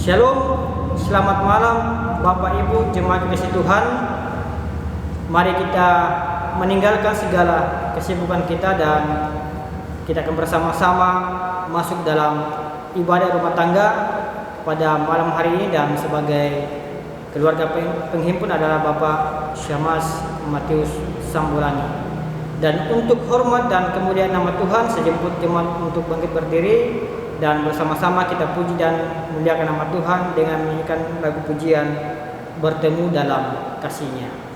Shalom, selamat malam Bapak Ibu jemaat kasih Tuhan. Mari kita meninggalkan segala kesibukan kita dan kita akan bersama-sama masuk dalam ibadah rumah tangga pada malam hari ini. Dan sebagai keluarga penghimpun adalah Bapak Syamas Matius Sambolani. Dan untuk hormat dan kemuliaan nama Tuhan, saya jemput jemaat untuk bangkit berdiri dan bersama-sama kita puji dan muliakan nama Tuhan dengan menyanyikan lagu pujian Bertemu Dalam Kasih-Nya.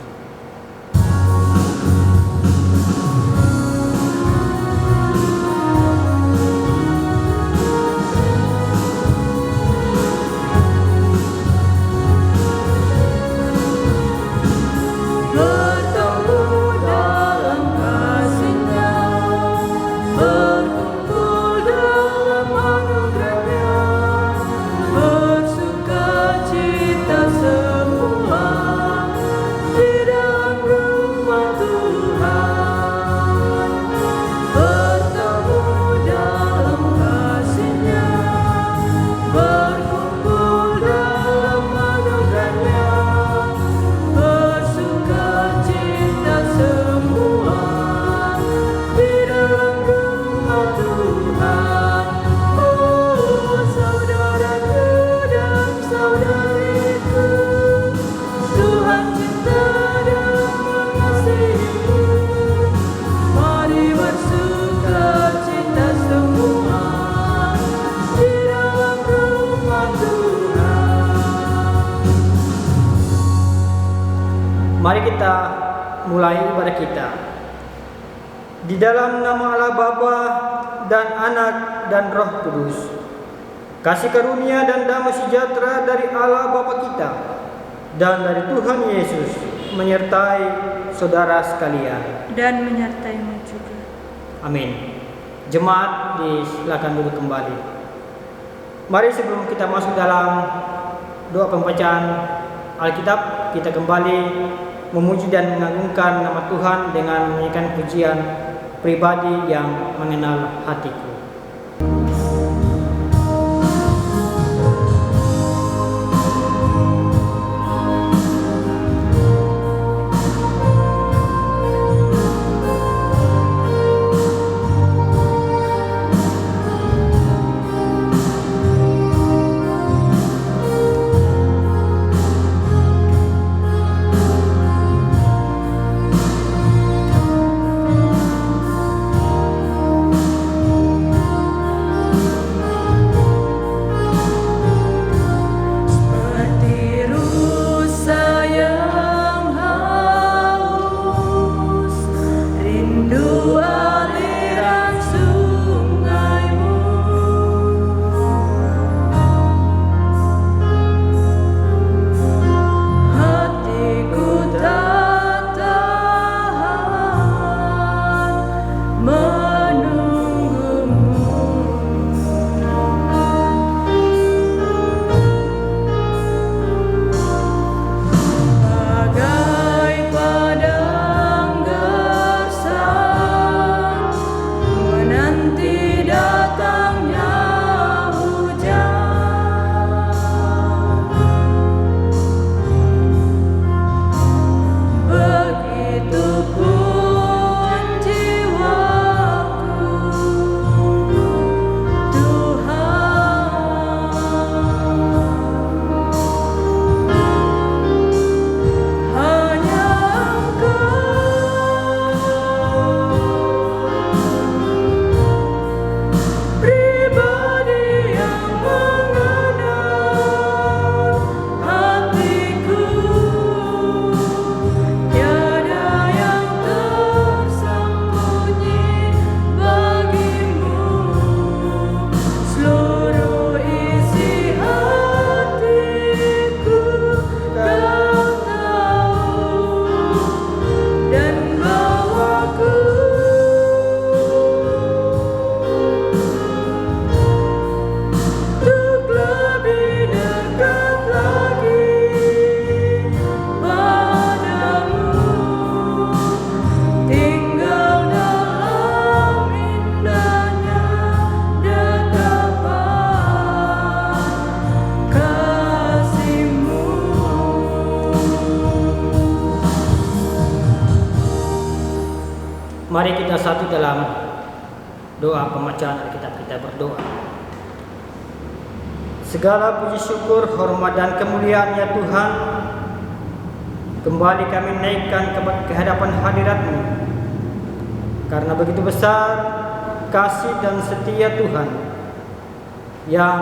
Mari kita mulai ibadah kita. Di dalam nama Allah Bapa dan Anak dan Roh Kudus. Kasih karunia dan damai sejahtera dari Allah Bapa kita dan dari Tuhan Yesus menyertai saudara sekalian. Dan menyertaimu juga. Amin. Jemaat disilakan duduk kembali. Mari sebelum kita masuk dalam doa pembacaan Alkitab, kita kembali memuji dan mengagungkan nama Tuhan dengan menyanyikan pujian pribadi yang mengenal hatiku. Mari kita satu dalam doa pembacaan Alkitab, kita berdoa. Segala puji syukur, hormat dan kemuliaan ya Tuhan, kembali kami naikkan ke hadapan hadirat-Mu, karena begitu besar kasih dan setia Tuhan yang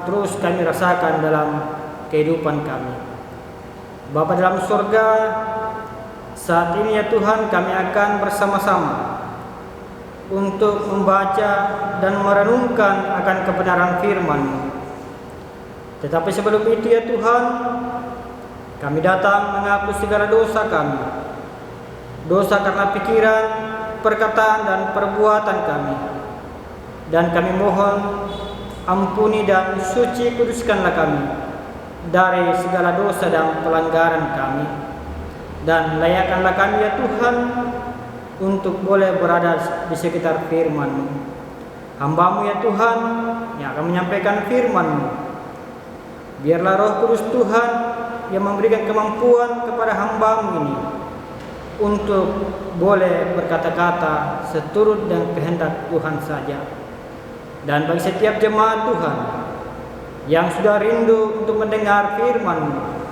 terus kami rasakan dalam kehidupan kami. Bapa dalam surga, saat ini ya Tuhan kami akan bersama-sama untuk membaca dan merenungkan akan kebenaran firman-Mu. Tetapi sebelum itu ya Tuhan, kami datang mengaku segala dosa kami, dosa karena pikiran, perkataan dan perbuatan kami. Dan kami mohon ampuni dan suci kuduskanlah kami dari segala dosa dan pelanggaran kami. Dan layakkanlah kami ya Tuhan untuk boleh berada di sekitar firman-Mu. Hamba-Mu ya Tuhan yang akan menyampaikan firman-Mu. Biarlah Roh Kudus Tuhan yang memberikan kemampuan kepada hamba-Mu ini untuk boleh berkata-kata seturut dengan kehendak Tuhan saja. Dan bagi setiap jemaat Tuhan yang sudah rindu untuk mendengar firman-Mu,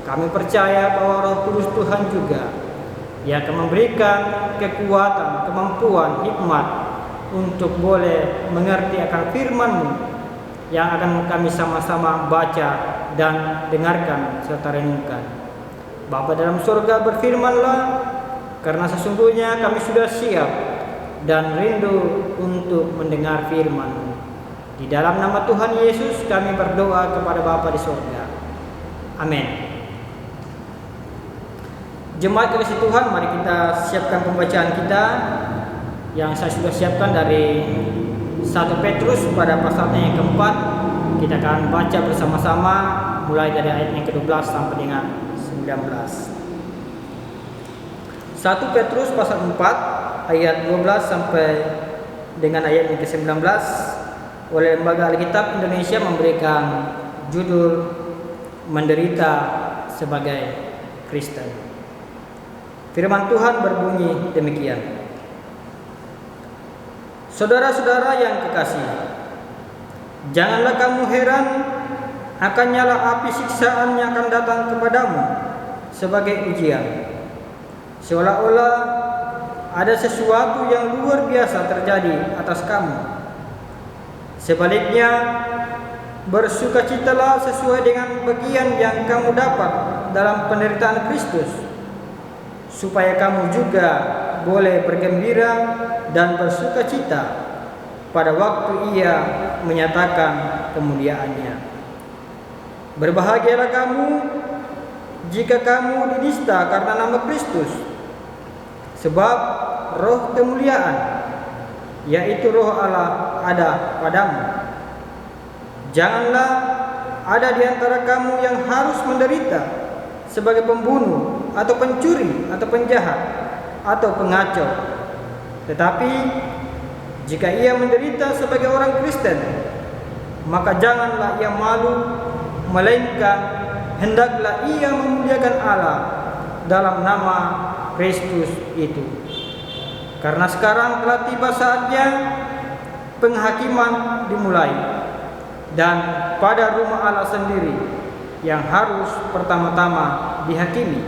kami percaya bahwa Roh Kudus Tuhan juga yang akan memberikan kekuatan, kemampuan, hikmat untuk boleh mengerti akan firman-Mu yang akan kami sama-sama baca dan dengarkan serta renungkan. Bapa dalam surga, berfirman-Lah, karena sesungguhnya kami sudah siap dan rindu untuk mendengar firman-Mu. Di dalam nama Tuhan Yesus kami berdoa kepada Bapa di surga. Amin. Jemaat kasih Tuhan, mari kita siapkan pembacaan kita yang saya sudah siapkan dari 1 Petrus pada pasalnya yang keempat. Kita akan baca bersama-sama mulai dari ayat yang ke-12 sampai dengan 19. 1 Petrus pasal 4 ayat 12 sampai dengan ayat yang ke-19 oleh Lembaga Alkitab Indonesia memberikan judul Menderita sebagai Kristen. Firman Tuhan berbunyi demikian. Saudara-saudara yang kekasih, janganlah kamu heran akan nyala api siksaan yang akan datang kepadamu sebagai ujian, seolah-olah ada sesuatu yang luar biasa terjadi atas kamu. Sebaliknya, bersukacitalah sesuai dengan bagian yang kamu dapat dalam penderitaan Kristus, supaya kamu juga boleh bergembira dan bersukacita pada waktu Ia menyatakan kemuliaannya. Berbahagialah kamu jika kamu dinista karena nama Kristus, sebab roh kemuliaan, yaitu roh Allah, ada padamu. Janganlah ada di antara kamu yang harus menderita sebagai pembunuh atau pencuri atau penjahat atau pengacau. Tetapi jika ia menderita sebagai orang Kristen, maka janganlah ia malu, melainkan hendaklah ia memuliakan Allah dalam nama Kristus itu. Karena sekarang telah tiba saatnya penghakiman dimulai, dan pada rumah Allah sendiri yang harus pertama-tama dihakimi.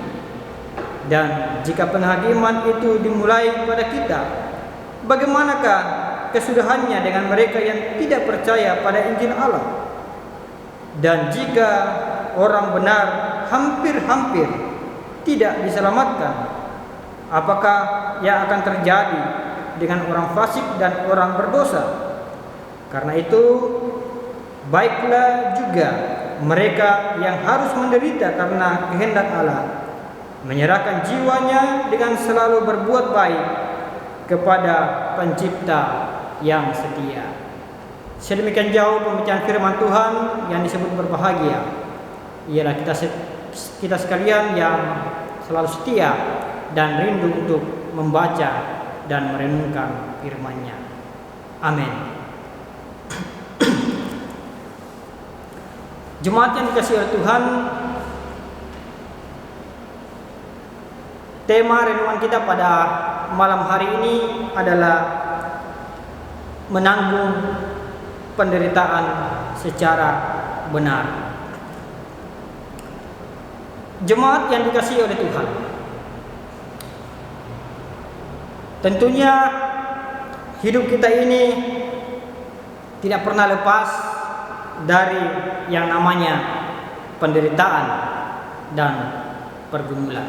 Dan jika penghakiman itu dimulai pada kita, bagaimanakah kesudahannya dengan mereka yang tidak percaya pada Injil Allah? Dan jika orang benar hampir-hampir tidak diselamatkan, apakah yang akan terjadi dengan orang fasik dan orang berdosa? Karena itu, baiklah juga mereka yang harus menderita karena kehendak Allah, menyerahkan jiwanya dengan selalu berbuat baik kepada Pencipta yang setia. Sedemikian jauh pembacaan firman Tuhan yang disebut berbahagia. Ialah kita sekalian yang selalu setia dan rindu untuk membaca dan merenungkan firman-Nya. Amin. Jemaat yang dikasihi oleh Tuhan, tema renungan kita pada malam hari ini adalah menanggung penderitaan secara benar. Jemaat yang dikasihi oleh Tuhan, tentunya hidup kita ini tidak pernah lepas dari yang namanya penderitaan dan pergumulan.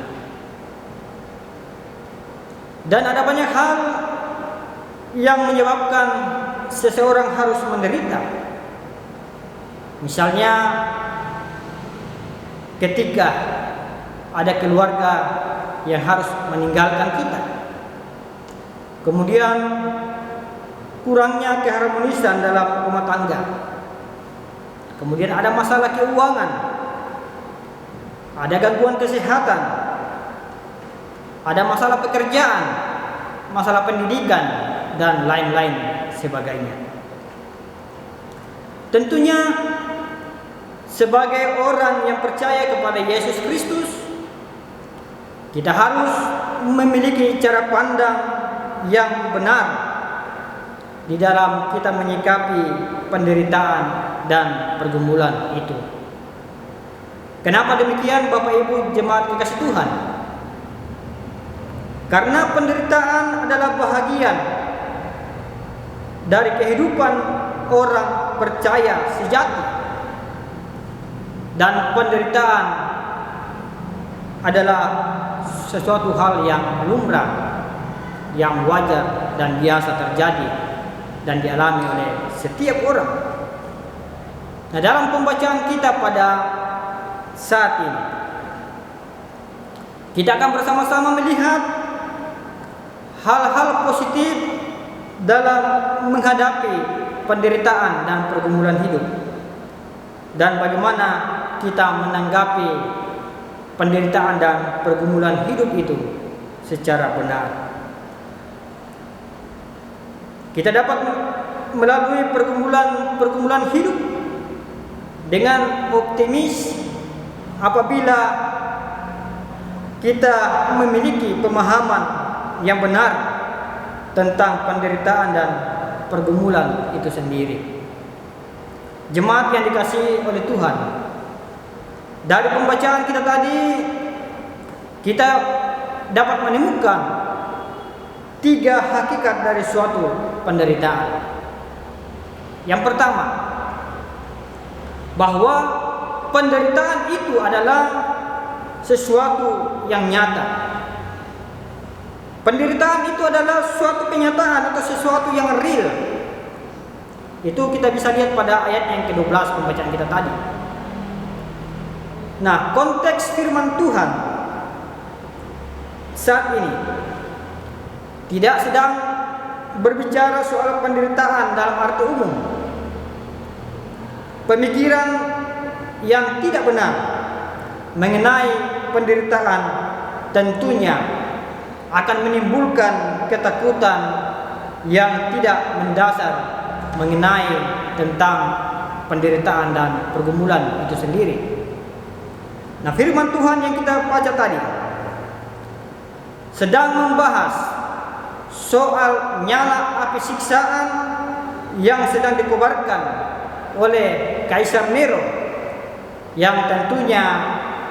Dan ada banyak hal yang menyebabkan seseorang harus menderita. Misalnya ketika ada keluarga yang harus meninggalkan kita, kemudian kurangnya keharmonisan dalam rumah tangga, kemudian ada masalah keuangan, ada gangguan kesehatan, ada masalah pekerjaan, masalah pendidikan, dan lain-lain sebagainya. Tentunya sebagai orang yang percaya kepada Yesus Kristus, kita harus memiliki cara pandang yang benar di dalam kita menyikapi penderitaan dan pergumulan itu. Kenapa demikian, Bapak Ibu jemaat kekasih Tuhan? Karena penderitaan adalah bahagian dari kehidupan orang percaya sejati, dan penderitaan adalah sesuatu hal yang lumrah, yang wajar dan biasa terjadi dan dialami oleh setiap orang. Nah, dalam pembacaan kita pada saat ini, kita akan bersama-sama melihat hal-hal positif dalam menghadapi penderitaan dan pergumulan hidup, dan bagaimana kita menanggapi penderitaan dan pergumulan hidup itu secara benar. Kita dapat melalui pergumulan hidup dengan optimis apabila kita memiliki pemahaman yang benar tentang penderitaan dan pergumulan itu sendiri. Jemaat yang dikasihi oleh Tuhan, dari pembacaan kita tadi kita dapat menemukan 3 hakikat dari suatu penderitaan. Yang pertama, bahwa penderitaan itu adalah sesuatu yang nyata. Penderitaan itu adalah suatu kenyataan atau sesuatu yang real. Itu kita bisa lihat pada ayat yang ke-12 pembacaan kita tadi. Nah, konteks firman Tuhan saat ini tidak sedang berbicara soal penderitaan dalam arti umum. Pemikiran yang tidak benar mengenai penderitaan tentunya akan menimbulkan ketakutan yang tidak mendasar mengenai tentang penderitaan dan pergumulan itu sendiri. Nah, firman Tuhan yang kita baca tadi sedang membahas soal nyala api siksaan yang sedang dikobarkan oleh Kaisar Nero, yang tentunya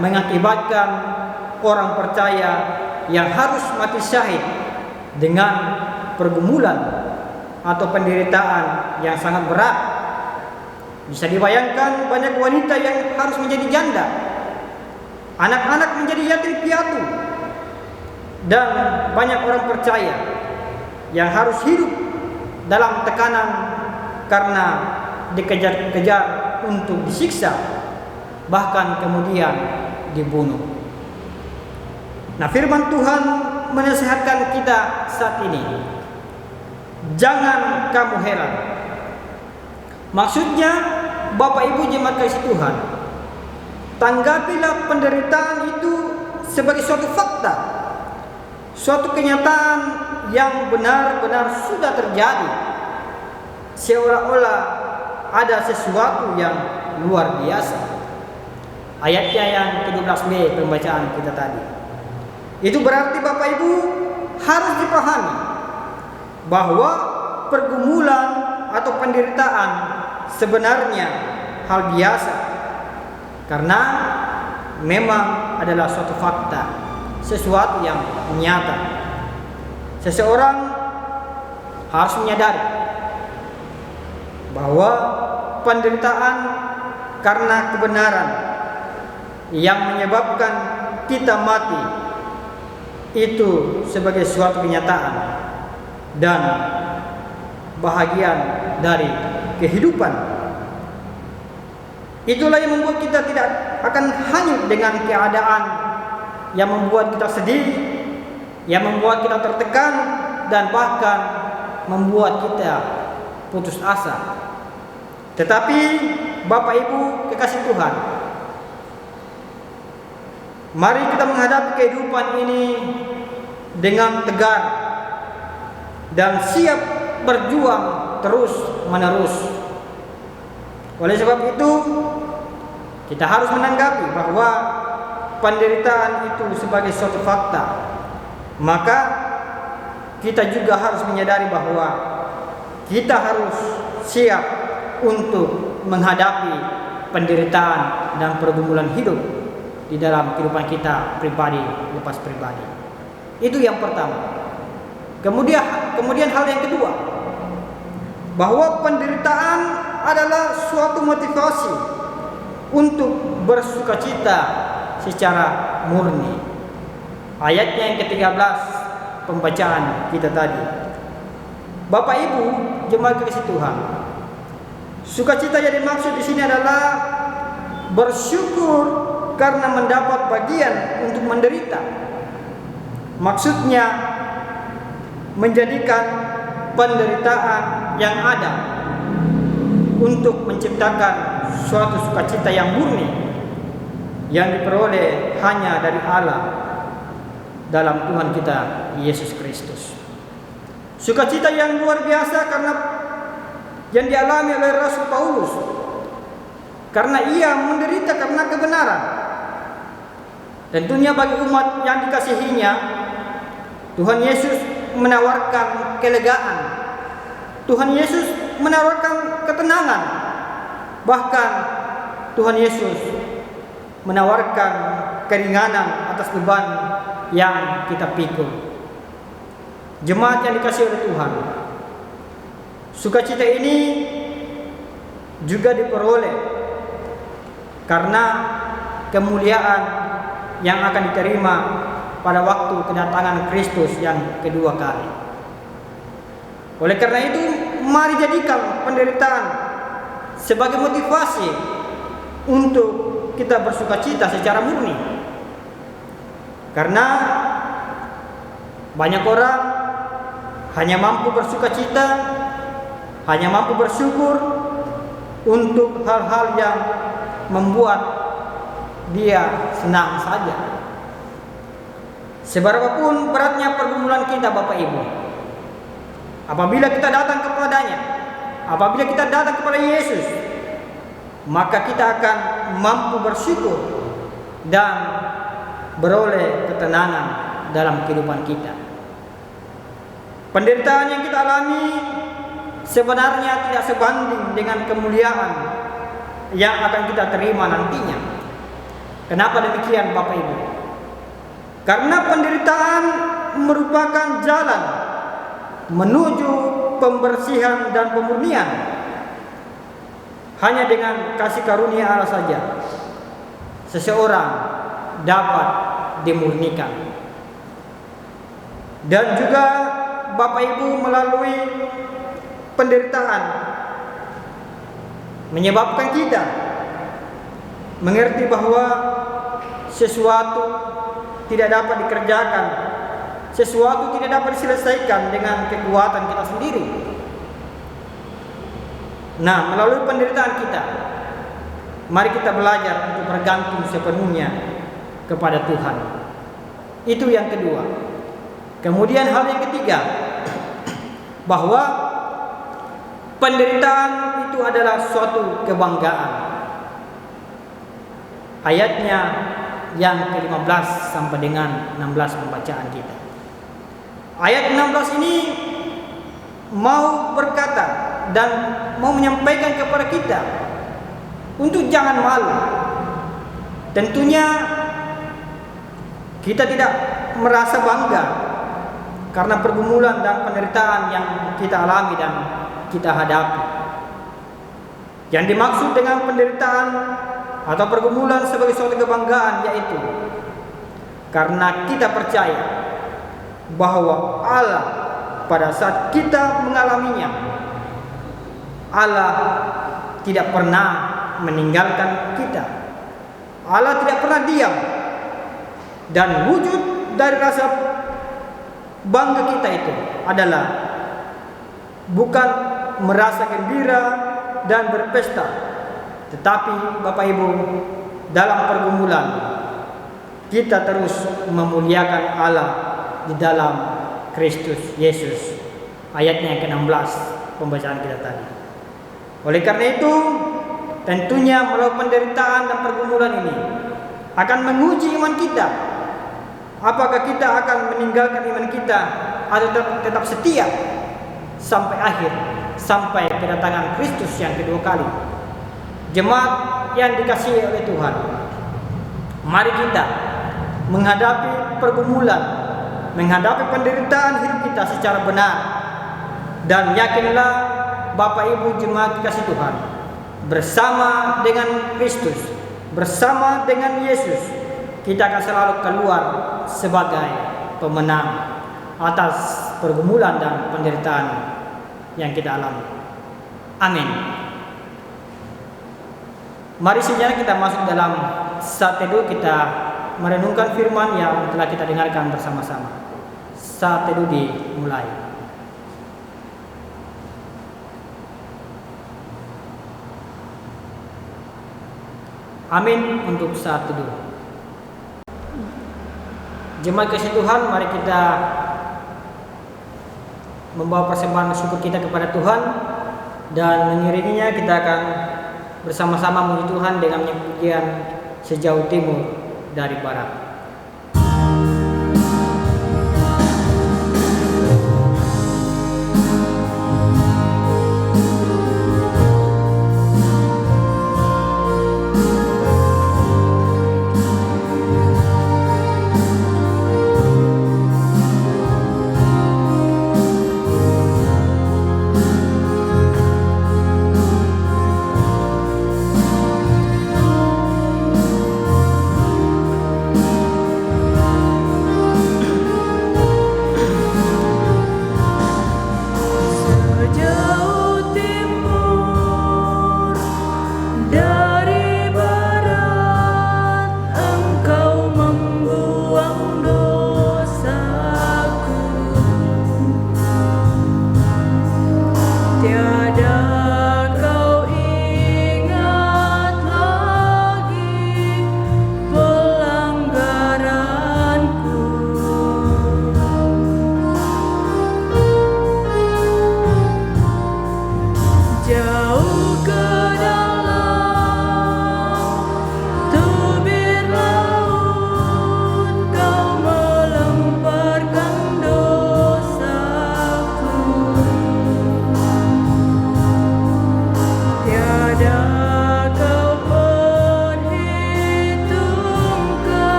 mengakibatkan orang percaya yang harus mati syahid dengan pergumulan atau penderitaan yang sangat berat. Bisa dibayangkan banyak wanita yang harus menjadi janda, anak-anak menjadi yatim piatu, dan banyak orang percaya yang harus hidup dalam tekanan karena dikejar-kejar untuk disiksa, bahkan kemudian dibunuh. Nah, firman Tuhan menasihatkan kita saat ini, jangan kamu heran. Maksudnya, Bapak Ibu jemaat kasih Tuhan, tanggapilah penderitaan itu sebagai suatu fakta, suatu kenyataan yang benar-benar sudah terjadi, seolah-olah ada sesuatu yang luar biasa. Ayatnya yang ke-12b pembacaan kita tadi. Itu berarti Bapak Ibu harus dipahami bahwa pergumulan atau penderitaan sebenarnya hal biasa, karena memang adalah suatu fakta, sesuatu yang nyata. Seseorang harus menyadari bahwa penderitaan karena kebenaran yang menyebabkan kita mati itu sebagai suatu kenyataan dan bahagian dari kehidupan. Itulah yang membuat kita tidak akan hanyut dengan keadaan yang membuat kita sedih, yang membuat kita tertekan, dan bahkan membuat kita putus asa. Tetapi Bapak Ibu kekasih Tuhan, mari kita menghadapi kehidupan ini dengan tegar dan siap berjuang terus menerus. Oleh sebab itu, kita harus menanggapi bahwa penderitaan itu sebagai suatu fakta. Maka kita juga harus menyadari bahwa kita harus siap untuk menghadapi penderitaan dan pergumulan hidup di dalam kehidupan kita pribadi lepas pribadi. Itu yang pertama. Kemudian hal yang kedua, bahwa penderitaan adalah suatu motivasi untuk bersukacita secara murni. Ayatnya yang ke-13 pembacaan kita tadi. Bapak Ibu jemaat kasih Tuhan, sukacita yang dimaksud di sini adalah bersyukur karena mendapat bagian untuk menderita. Maksudnya menjadikan penderitaan yang ada untuk menciptakan suatu sukacita yang murni yang diperoleh hanya dari Allah dalam Tuhan kita Yesus Kristus. Sukacita yang luar biasa karena yang dialami oleh Rasul Paulus, karena ia menderita karena kebenaran. Tentunya bagi umat yang dikasihinya, Tuhan Yesus menawarkan kelegaan. Tuhan Yesus menawarkan ketenangan. Bahkan Tuhan Yesus menawarkan keringanan atas beban yang kita pikul. Jemaat yang dikasihi oleh Tuhan, sukacita ini juga diperoleh karena kemuliaan yang akan diterima pada waktu kedatangan Kristus yang kedua kali. Oleh karena itu, mari jadikan penderitaan sebagai motivasi untuk kita bersukacita secara murni. Karena banyak orang hanya mampu bersukacita, hanya mampu bersyukur untuk hal-hal yang membuat dia senang saja. Seberapapun beratnya pergumulan kita Bapak Ibu, apabila kita datang kepadanya, apabila kita datang kepada Yesus, maka kita akan mampu bersyukur dan beroleh ketenangan dalam kehidupan kita. Penderitaan yang kita alami sebenarnya tidak sebanding dengan kemuliaan yang akan kita terima nantinya. Kenapa demikian Bapak Ibu? Karena penderitaan merupakan jalan menuju pembersihan dan pemurnian. Hanya dengan kasih karunia Allah saja seseorang dapat dimurnikan. Dan juga Bapak Ibu melalui penderitaan menyebabkan kita mengerti bahwa sesuatu tidak dapat dikerjakan, sesuatu tidak dapat diselesaikan dengan kekuatan kita sendiri. Nah, melalui penderitaan kita, mari kita belajar untuk bergantung sepenuhnya kepada Tuhan. Itu yang kedua. Kemudian hal yang ketiga, bahwa penderitaan itu adalah suatu kebanggaan. Ayatnya yang ke-15 sampai dengan 16 pembacaan kita. Ayat 16 ini mau berkata dan mau menyampaikan kepada kita untuk jangan malu. Tentunya kita tidak merasa bangga karena pergumulan dan penderitaan yang kita alami dan kita hadapi. Yang dimaksud dengan penderitaan atau pergumulan sebagai suatu kebanggaan yaitu karena kita percaya bahwa Allah pada saat kita mengalaminya, Allah tidak pernah meninggalkan kita. Allah tidak pernah diam. Dan wujud dari rasa bangga kita itu adalah bukan merasa gembira dan berpesta, tetapi Bapak Ibu, dalam pergumulan kita terus memuliakan Allah di dalam Kristus Yesus. Ayatnya yang ke-16 pembacaan kita tadi. Oleh karena itu, tentunya melalui penderitaan dan pergumulan ini akan menguji iman kita. Apakah kita akan meninggalkan iman kita atau tetap setia sampai akhir, sampai kedatangan Kristus yang kedua kali. Jemaat yang dikasihi oleh Tuhan, mari kita menghadapi pergumulan, menghadapi penderitaan hidup kita secara benar. Dan yakinlah Bapak Ibu jemaat dikasihi Tuhan, bersama dengan Kristus, bersama dengan Yesus, kita akan selalu keluar sebagai pemenang atas pergumulan dan penderitaan yang kita alami. Amin. Mari sejenak kita masuk dalam saat teduh, kita merenungkan firman yang telah kita dengarkan bersama-sama. Saat teduh dimulai. Amin untuk saat teduh. Jemaat kasih Tuhan, mari kita membawa persembahan syukur kita kepada Tuhan, dan mengiringinya kita akan bersama-sama memuji Tuhan dengan pujian sejauh timur dari barat.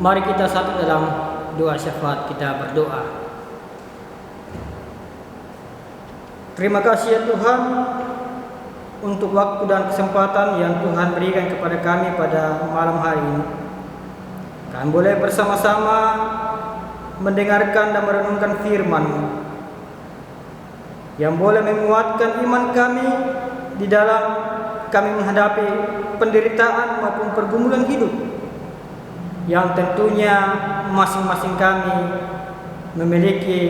Mari kita satu dalam doa syafaat, kita berdoa. Terima kasih ya Tuhan untuk waktu dan kesempatan yang Tuhan berikan kepada kami pada malam hari ini. Kami boleh bersama-sama mendengarkan dan merenungkan firman-Mu yang boleh menguatkan iman kami di dalam kami menghadapi penderitaan maupun pergumulan hidup, yang tentunya masing-masing kami memiliki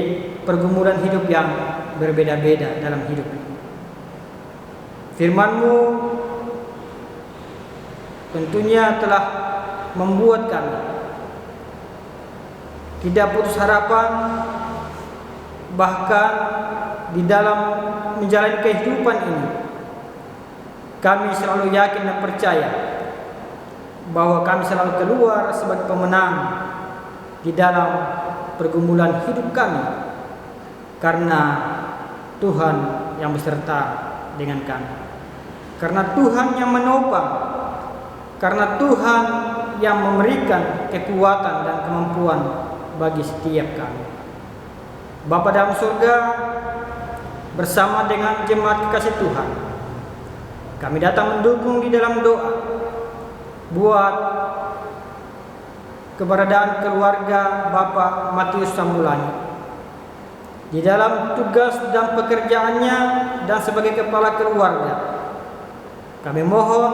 pergumulan hidup yang berbeda-beda dalam hidup ini. Firman-Mu tentunya telah membuat kami tidak putus harapan, bahkan di dalam menjalani kehidupan ini kami selalu yakin dan percaya bahwa kami selalu keluar sebagai pemenang di dalam pergumulan hidup kami, karena Tuhan yang beserta dengan kami, karena Tuhan yang menopang, karena Tuhan yang memberikan kekuatan dan kemampuan bagi setiap kami. Bapa dalam surga, bersama dengan jemaat kekasih Tuhan, kami datang mendukung di dalam doa buat keberadaan keluarga Bapak Matius Sambulani di dalam tugas dan pekerjaannya dan sebagai kepala keluarga. Kami mohon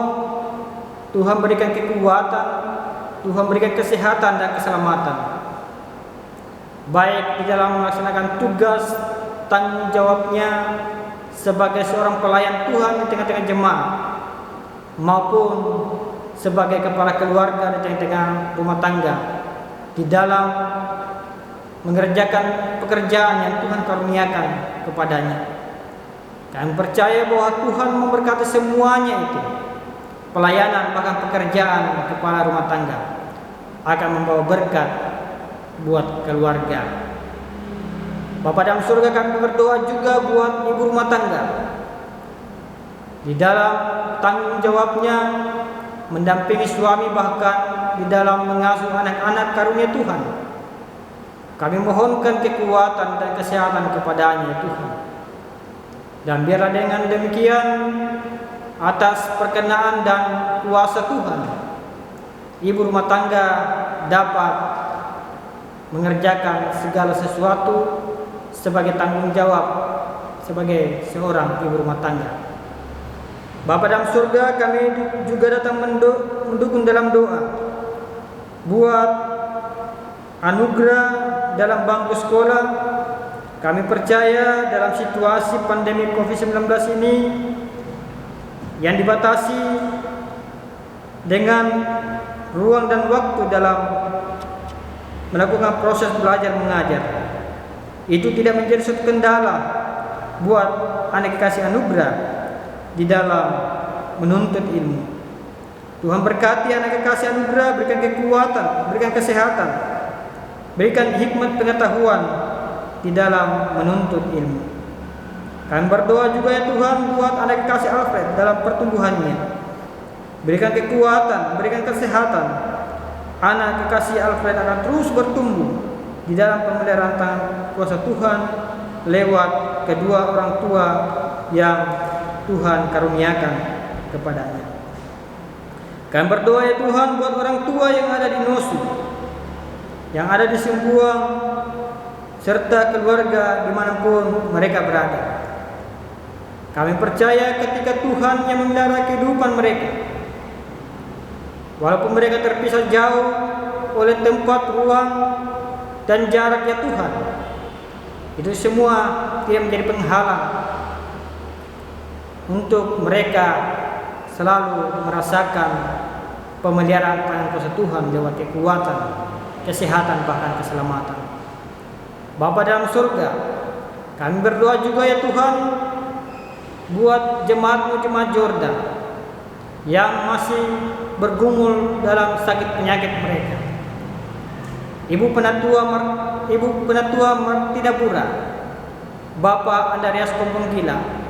Tuhan berikan kekuatan, Tuhan berikan kesehatan dan keselamatan, baik di dalam melaksanakan tugas tanggung jawabnya sebagai seorang pelayan Tuhan di tengah-tengah jemaat, maupun sebagai kepala keluarga di tengah-tengah rumah tangga, di dalam mengerjakan pekerjaan yang Tuhan karuniakan kepadanya. Kami percaya bahwa Tuhan memberkati semuanya itu. Pelayanan bahkan pekerjaan kepala rumah tangga akan membawa berkat buat keluarga. Bapa dalam surga, kami berdoa juga buat ibu rumah tangga di dalam tanggung jawabnya mendampingi suami, bahkan di dalam mengasuh anak-anak karunia Tuhan. Kami mohonkan kekuatan dan kesehatan kepadanya Tuhan. Dan biarlah dengan demikian, atas perkenaan dan kuasa Tuhan, ibu rumah tangga dapat mengerjakan segala sesuatu sebagai tanggung jawab sebagai seorang ibu rumah tangga. Bapa dalam surga, kami juga datang mendukung dalam doa buat anugerah dalam bangku sekolah. Kami percaya dalam situasi pandemi COVID-19 ini yang dibatasi dengan ruang dan waktu dalam melakukan proses belajar mengajar, itu tidak menjadi suatu kendala buat anak dikasih anugerah di dalam menuntut ilmu. Tuhan berkati anak dikasih anugerah, berikan kekuatan, berikan kesehatan, berikan hikmat pengetahuan di dalam menuntut ilmu. Kami berdoa juga ya Tuhan buat anak dikasih Alfred dalam pertumbuhannya. Berikan kekuatan, berikan kesehatan. Anak kekasih Alfred akan terus bertumbuh di dalam pemeliharaan tangan kuasa Tuhan lewat kedua orang tua yang Tuhan karuniakan kepadanya. Kami berdoa ya Tuhan buat orang tua yang ada di Nosu, yang ada di Sembuang, serta keluarga dimanapun mereka berada. Kami percaya ketika Tuhan yang memelihara kehidupan mereka, walaupun mereka terpisah jauh oleh tempat, ruang, dan jarak ya Tuhan, itu semua tidak menjadi penghalang untuk mereka selalu merasakan pemeliharaan tangan kuasa Tuhan lewat kekuatan, kesehatan, bahkan keselamatan. Bapa dalam surga, kami berdoa juga ya Tuhan buat jemaat-Mu, jemaat Jordan yang masih bergumul dalam sakit penyakit mereka. Ibu Penatua Martidapura, Bapak Andreas Kompong Gila,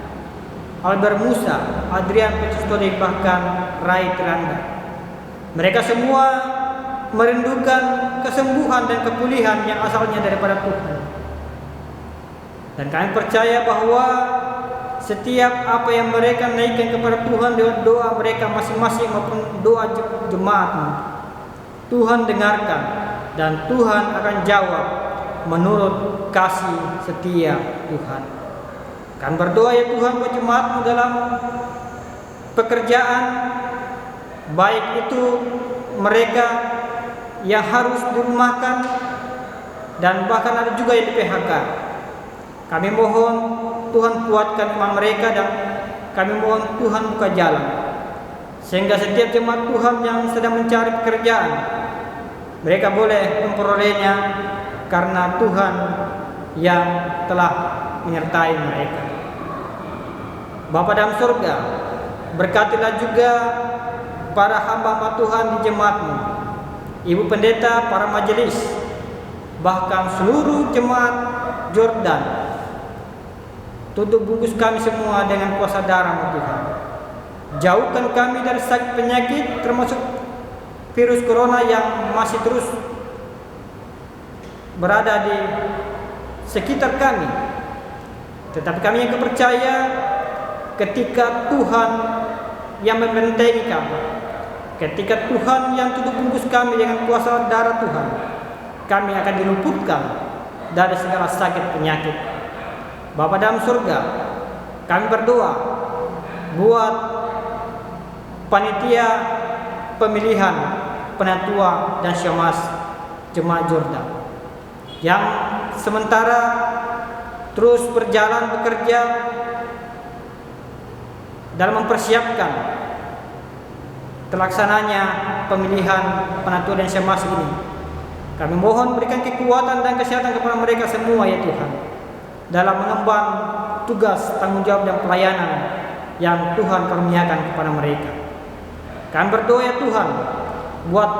Albert Musa, Adrian Petrus Tode, bahkan Rai Teranda. Mereka semua merindukan kesembuhan dan kepulihan yang asalnya daripada Tuhan. Dan kami percaya bahwa setiap apa yang mereka naikkan kepada Tuhan lewat doa mereka masing-masing maupun doa jemaat, Tuhan dengarkan dan Tuhan akan jawab menurut kasih setia Tuhan. Kami berdoa ya Tuhan buat jemaat-Mu dalam pekerjaan, baik itu mereka yang harus dirumahkan dan bahkan ada juga yang di PHK. Kami mohon Tuhan kuatkan iman mereka dan kami mohon Tuhan buka jalan sehingga setiap jemaat Tuhan yang sedang mencari pekerjaan mereka boleh memperolehnya karena Tuhan yang telah menyertai mereka. Bapa dalam surga, berkatilah juga para hamba-hamba Tuhan di jemaat-Mu, Ibu Pendeta, para majelis, bahkan seluruh jemaat Jordan. Tutup bungkus kami semua dengan kuasa darah-Mu Tuhan. Jauhkan kami dari sakit penyakit termasuk virus corona yang masih terus berada di sekitar kami. Tetapi kami yang percaya ketika Tuhan yang membentengi kami, ketika Tuhan yang tutup bungkus kami dengan kuasa darah Tuhan, kami akan diluputkan dari segala sakit penyakit. Bapa dalam surga, kami berdoa buat panitia pemilihan penatua dan syamas jemaat Jordan yang sementara terus berjalan bekerja dalam mempersiapkan terlaksananya pemilihan penatua dan syamas ini. Kami mohon berikan kekuatan dan kesehatan kepada mereka semua ya Tuhan, dalam mengemban tugas, tanggung jawab dan pelayanan yang Tuhan karuniakan kepada mereka. Kami berdoa ya Tuhan buat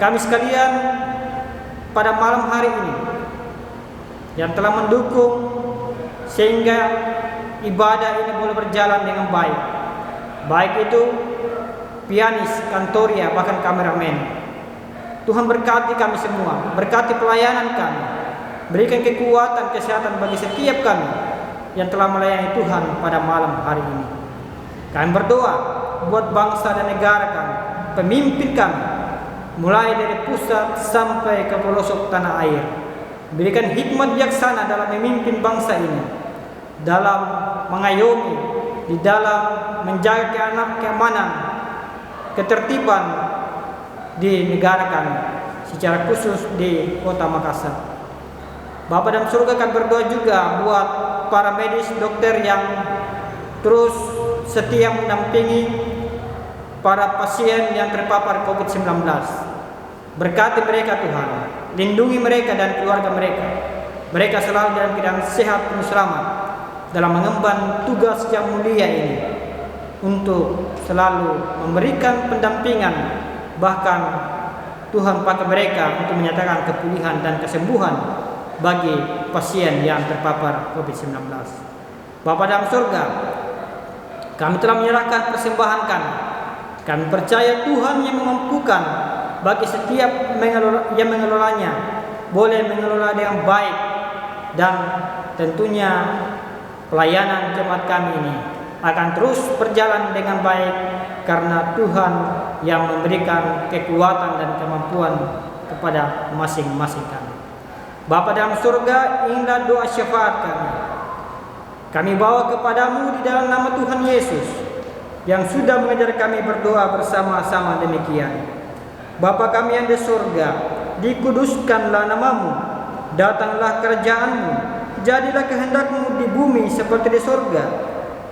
kami sekalian pada malam hari ini yang telah mendukung sehingga ibadah ini boleh berjalan dengan baik. Baik itu pianis, kantoria, bahkan kameramen. Tuhan berkati kami semua, berkati pelayanan kami. Berikan kekuatan, kesehatan bagi setiap kami yang telah melayani Tuhan pada malam hari ini. Kami berdoa buat bangsa dan negara kami, pemimpin kami, mulai dari pusat sampai ke pelosok tanah air. Berikan hikmat bijaksana dalam memimpin bangsa ini, dalam mengayomi, di dalam menjaga keamanan, ketertiban di negara kami, secara khusus di Kota Makassar. Bapa dalam surga, kami berdoa juga buat para medis, dokter yang terus setia mendampingi para pasien yang terpapar COVID-19. Berkati mereka Tuhan, lindungi mereka dan keluarga mereka. Mereka selalu dalam keadaan sehat dan selamat dalam mengemban tugas yang mulia ini untuk selalu memberikan pendampingan, bahkan Tuhan pakai mereka untuk menyatakan kepulihan dan kesembuhan bagi pasien yang terpapar COVID-19. Bapa dalam surga, kami telah menyerahkan persembahan kami. Kami percaya Tuhan yang memampukan bagi setiap yang mengelolanya boleh mengelola dengan baik, dan tentunya pelayanan jemaat kami ini akan terus berjalan dengan baik karena Tuhan yang memberikan kekuatan dan kemampuan kepada masing-masing kami. Bapa dalam surga, inilah doa syafaat kami. Kami bawa kepadamu di dalam nama Tuhan Yesus yang sudah mengajar kami berdoa bersama-sama demikian. Bapa kami yang di surga, dikuduskanlah namamu, datanglah kerajaanmu, jadilah kehendakmu di bumi seperti di surga.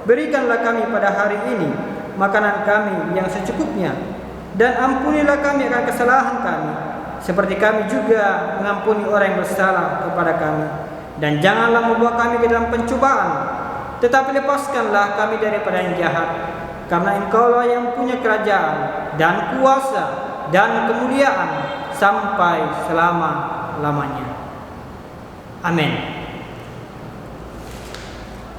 Berikanlah kami pada hari ini makanan kami yang secukupnya, dan ampunilah kami akan kesalahan kami, seperti kami juga mengampuni orang yang bersalah kepada kami. Dan janganlah membawa kami ke dalam pencobaan, tetapi lepaskanlah kami daripada yang jahat. Karena Engkaulah yang punya kerajaan dan kuasa dan kemuliaan sampai selama-lamanya. Amin.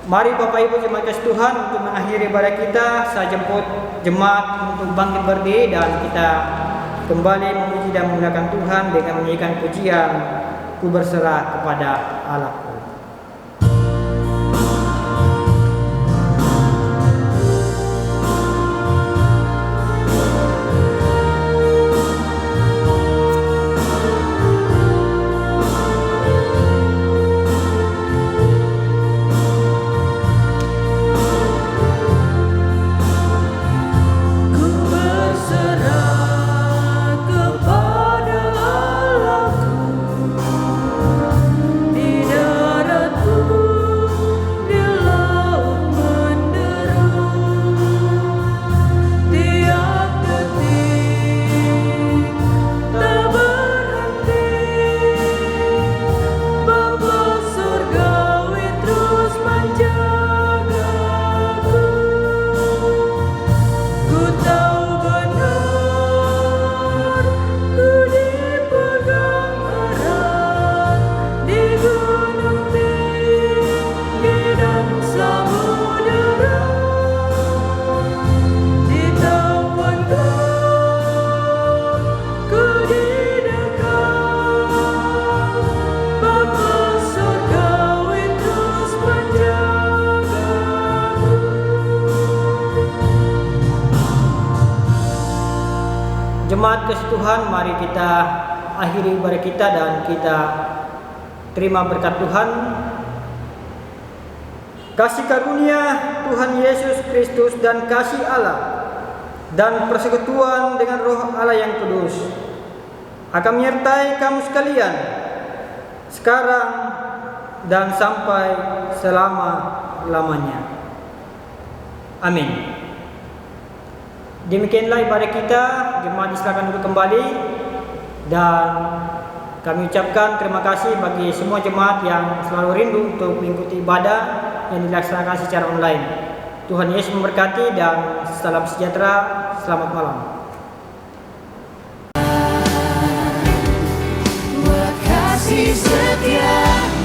Mari Bapak Ibu jemaat kasih Tuhan, untuk mengakhiri ibadah kita, saya jemput jemaat untuk bangkit berdiri dan kita kembali memuji dan memuliakan Tuhan dengan menyanyikan pujian Ku Berserah Kepada Allahku. Jemaat kasih Tuhan, mari kita akhiri ibadah kita dan kita terima berkat Tuhan. Kasih karunia Tuhan Yesus Kristus dan kasih Allah dan persekutuan dengan Roh Allah yang kudus akan menyertai kamu sekalian sekarang dan sampai selama-lamanya. Amin. Demikianlah ibadah kita. Jemaat silakan duduk kembali, dan kami ucapkan terima kasih bagi semua jemaat yang selalu rindu untuk mengikuti ibadah yang dilaksanakan secara online. Tuhan Yesus memberkati dan salam sejahtera. Selamat malam. Kasih setia